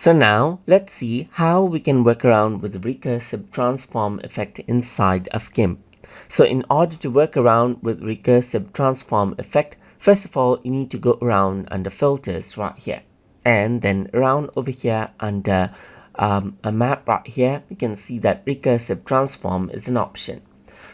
So now let's see how we can work around with the recursive transform effect inside of GIMP. So in order to work around with recursive transform effect, first of all, you need to go around under filters right here, and then around over here under a map right here, you can see that recursive transform is an option.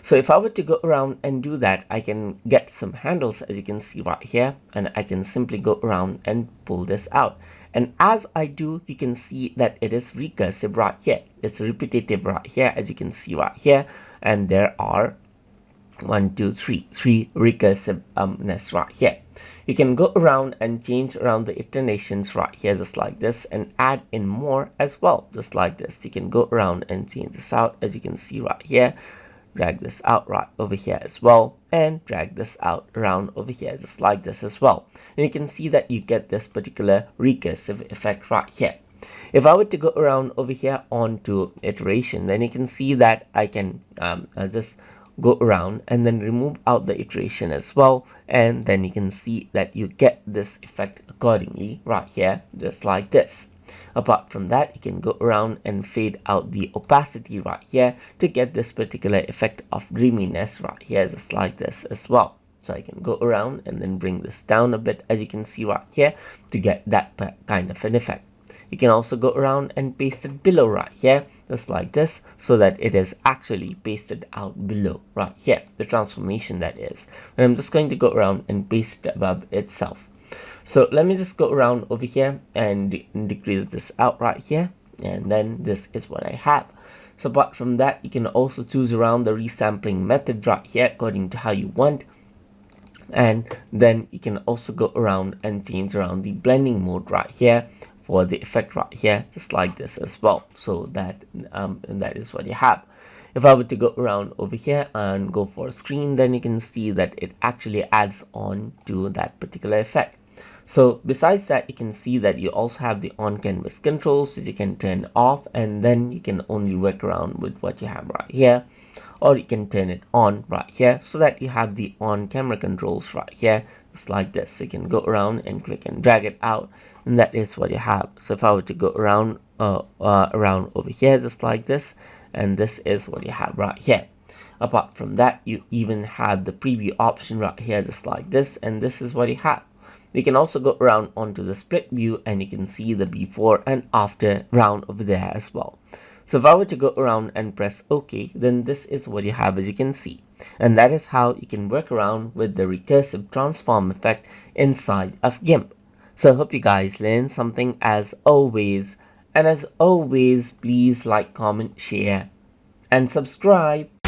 So if I were to go around and do that, I can get some handles, as you can see right here, and I can simply go around and pull this out. And as I do, you can see that it is recursive right here. It's repetitive right here, as you can see right here. And there are three recursiveness right here. You can go around and change around the iterations right here, just like this, and add in more as well, just like this. You can go around and change this out, as you can see right here. Drag this out right over here as well, and drag this out around over here just like this as well, and you can see that you get this particular recursive effect right here. If I were to go around over here onto iteration, then you can see that I can just go around and then remove out the iteration as well, and then you can see that you get this effect accordingly right here, just like this. Apart from that, you can go around and fade out the opacity right here to get this particular effect of dreaminess right here, just like this as well. So I can go around and then bring this down a bit, as you can see right here, to get that kind of an effect. You can also go around and paste it below right here, just like this, so that it is actually pasted out below right here, the transformation that is. And I'm just going to go around and paste it above itself. So let me just go around over here and decrease this out right here, and then this is what I have. So apart from that, you can also choose around the resampling method right here according to how you want, and then you can also go around and change around the blending mode right here for the effect right here, just like this as well. So that that is what you have. If I were to go around over here and go for screen, then you can see that it actually adds on to that particular effect. So besides that, you can see that you also have the on canvas controls, which you can turn off, and then you can only work around with what you have right here, or you can turn it on right here so that you have the on camera controls right here, just like this. So you can go around and click and drag it out, and that is what you have. So if I were to go around around over here, just like this, and this is what you have right here. Apart from that, you even have the preview option right here, just like this, and this is what you have. You can also go around onto the split view, and you can see the before and after round over there as well. So if I were to go around and press OK, then this is what you have, as you can see. And that is how you can work around with the recursive transform effect inside of GIMP. So I hope you guys learned something as always. And as always, please like, comment, share, and subscribe.